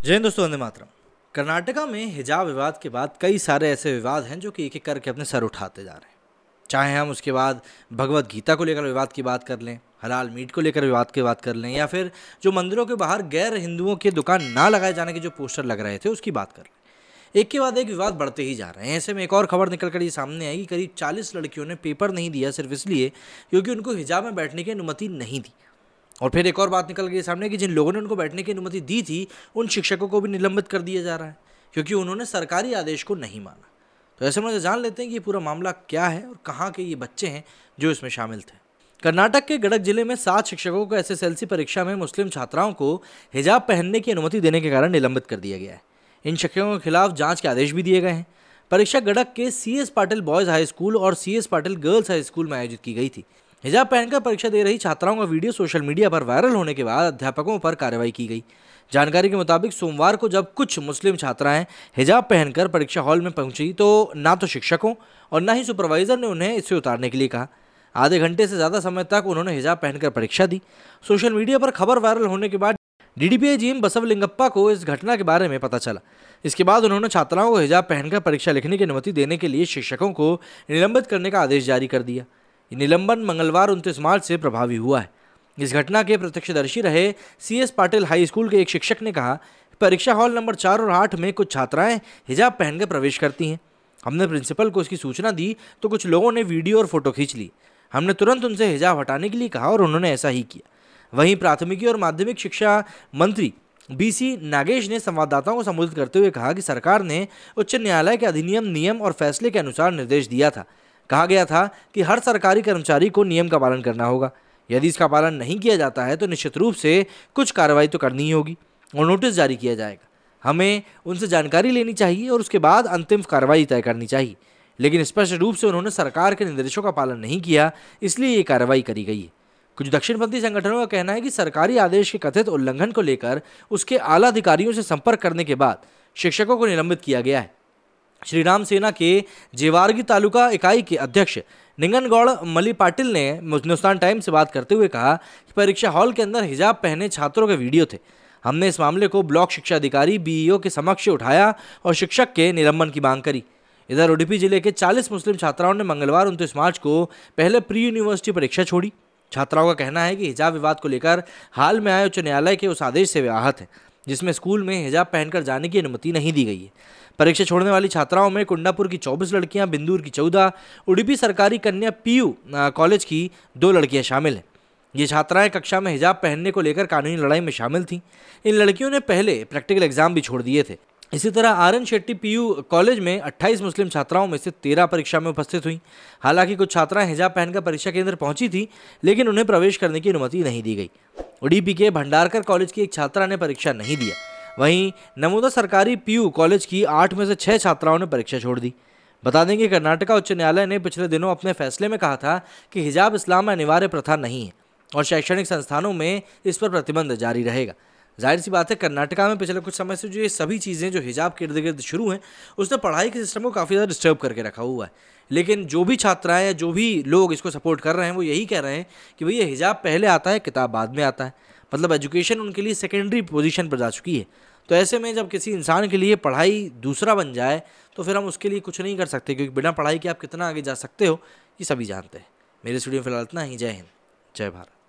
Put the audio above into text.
जय हिंद दोस्तों, वंदे मातरम। कर्नाटका में हिजाब विवाद के बाद कई सारे ऐसे विवाद हैं जो कि एक एक करके अपने सर उठाते जा रहे हैं। चाहे हम उसके बाद भगवत गीता को लेकर विवाद की बात कर लें, हलाल मीट को लेकर विवाद की बात कर लें, या फिर जो मंदिरों के बाहर गैर हिंदुओं के दुकान ना लगाए जाने के जो पोस्टर लग रहे थे उसकी बात कर लें। एक के बाद एक विवाद बढ़ते ही जा रहे हैं। ऐसे में एक और खबर निकल कर ये सामने आई कि करीब 40 लड़कियों ने पेपर नहीं दिया सिर्फ इसलिए क्योंकि उनको हिजाब में बैठने की अनुमति नहीं दी। और फिर एक और बात निकल गई सामने कि जिन लोगों ने उनको बैठने की अनुमति दी थी उन शिक्षकों को भी निलंबित कर दिया जा रहा है क्योंकि उन्होंने सरकारी आदेश को नहीं माना। तो ऐसे में जान लेते हैं कि ये पूरा मामला क्या है और कहाँ के ये बच्चे हैं जो इसमें शामिल थे। कर्नाटक के गडक जिले में 7 शिक्षकों को एसएसएलसी परीक्षा में मुस्लिम छात्राओं को हिजाब पहनने की अनुमति देने के कारण निलंबित कर दिया गया है। इन शिक्षकों के खिलाफ जांच के आदेश भी दिए गए हैं। परीक्षा गडक के CS Patil boys high school और CS Patil girls high school में आयोजित की गई थी। हिजाब पहनकर परीक्षा दे रही छात्राओं का वीडियो सोशल मीडिया पर वायरल होने के बाद अध्यापकों पर कार्रवाई की गई। जानकारी के मुताबिक सोमवार को जब कुछ मुस्लिम छात्राएं हिजाब पहनकर परीक्षा हॉल में पहुंची तो ना तो शिक्षकों और ना ही सुपरवाइजर ने उन्हें इससे उतारने के लिए कहा। आधे घंटे से ज़्यादा समय तक उन्होंने हिजाब पहनकर परीक्षा दी। सोशल मीडिया पर खबर वायरल होने के बाद डीडीपीआई जीएम बसवलिंगप्पा को इस घटना के बारे में पता चला। इसके बाद उन्होंने छात्राओं को हिजाब पहनकर परीक्षा लिखने की अनुमति देने के लिए शिक्षकों को निलंबित करने का आदेश जारी कर दिया। ये निलंबन मंगलवार 29 मार्च से प्रभावी हुआ है। इस घटना के प्रत्यक्षदर्शी रहे सीएस पाटिल हाई स्कूल के एक शिक्षक ने कहा, परीक्षा हॉल नंबर 4 और 8 में कुछ छात्राएं हिजाब पहनकर प्रवेश करती हैं। हमने प्रिंसिपल को इसकी सूचना दी तो कुछ लोगों ने वीडियो और फोटो खींच ली। हमने तुरंत उनसे हिजाब हटाने के लिए कहा और उन्होंने ऐसा ही किया। वहीं प्राथमिकी और माध्यमिक शिक्षा मंत्री बीसी नागेश ने संवाददाताओं को संबोधित करते हुए कहा कि सरकार ने उच्च न्यायालय के अधिनियम, नियम और फैसले के अनुसार निर्देश दिया था। कहा गया था कि हर सरकारी कर्मचारी को नियम का पालन करना होगा। यदि इसका पालन नहीं किया जाता है तो निश्चित रूप से कुछ कार्रवाई तो करनी ही होगी और नोटिस जारी किया जाएगा। हमें उनसे जानकारी लेनी चाहिए और उसके बाद अंतिम कार्रवाई तय करनी चाहिए। लेकिन स्पष्ट रूप से उन्होंने सरकार के निर्देशों का पालन नहीं किया, इसलिए ये कार्रवाई करी गई है। कुछ दक्षिणपंथी संगठनों का कहना है कि सरकारी आदेश के कथित उल्लंघन को लेकर उसके आला अधिकारियों से संपर्क करने के बाद शिक्षकों को निलंबित किया गया है। श्रीराम सेना के जेवारगी तालुका इकाई के अध्यक्ष निंगनगौड़ मली पाटिल ने हिंदुस्तान टाइम्स से बात करते हुए कहा कि परीक्षा हॉल के अंदर हिजाब पहने छात्रों के वीडियो थे। हमने इस मामले को ब्लॉक शिक्षा अधिकारी बीईओ के समक्ष उठाया और शिक्षक के निलंबन की मांग करी। इधर उडुपी जिले के 40 मुस्लिम छात्राओं ने मंगलवार 29 मार्च को पहले प्री यूनिवर्सिटी परीक्षा छोड़ी। छात्राओं का कहना है कि हिजाब विवाद को लेकर हाल में आए उच्च न्यायालय के उस आदेश से वे आहत हैं जिसमें स्कूल में हिजाब पहनकर जाने की अनुमति नहीं दी गई है। परीक्षा छोड़ने वाली छात्राओं में कुंडापुर की 24 लड़कियां, बिंदूर की 14, उडुपी सरकारी कन्या पीयू कॉलेज की 2 लड़कियां शामिल हैं। ये छात्राएं कक्षा में हिजाब पहनने को लेकर कानूनी लड़ाई में शामिल थीं। इन लड़कियों ने पहले प्रैक्टिकल एग्जाम भी छोड़ दिए थे। इसी तरह आरएन शेट्टी पीयू कॉलेज में 28 मुस्लिम छात्राओं में से 13 परीक्षा में उपस्थित हुई। हालांकि कुछ छात्राएं हिजाब पहनकर परीक्षा केंद्र पहुंची थी, लेकिन उन्हें प्रवेश करने की अनुमति नहीं दी गई। उडुपी के भंडारकर कॉलेज की एक छात्रा ने परीक्षा नहीं दिया। वहीं नमोदा सरकारी पीयू कॉलेज की 8 में से 6 छात्राओं ने परीक्षा छोड़ दी। बता दें कि कर्नाटका उच्च न्यायालय ने पिछले दिनों अपने फैसले में कहा था कि हिजाब इस्लाम में अनिवार्य प्रथा नहीं है और शैक्षणिक संस्थानों में इस पर प्रतिबंध जारी रहेगा। जाहिर सी बात है, कर्नाटका में पिछले कुछ समय से जो ये सभी चीज़ें जो हिजाब के इर्द गिर्द शुरू हैं उसने पढ़ाई के सिस्टम को काफ़ी ज़्यादा डिस्टर्ब करके रखा हुआ है। लेकिन जो भी छात्राएं या जो भी लोग इसको सपोर्ट कर रहे हैं वो यही कह रहे हैं कि भैया हिजाब पहले आता है, किताब बाद में आता है। मतलब एजुकेशन उनके लिए सेकेंडरी पोजीशन पर जा चुकी है। तो ऐसे में जब किसी इंसान के लिए पढ़ाई दूसरा बन जाए तो फिर हम उसके लिए कुछ नहीं कर सकते, क्योंकि बिना पढ़ाई के आप कितना आगे जा सकते हो ये सभी जानते हैं। मेरे स्टूडियो में फिलहाल इतना ही। जय हिंद, जय भारत।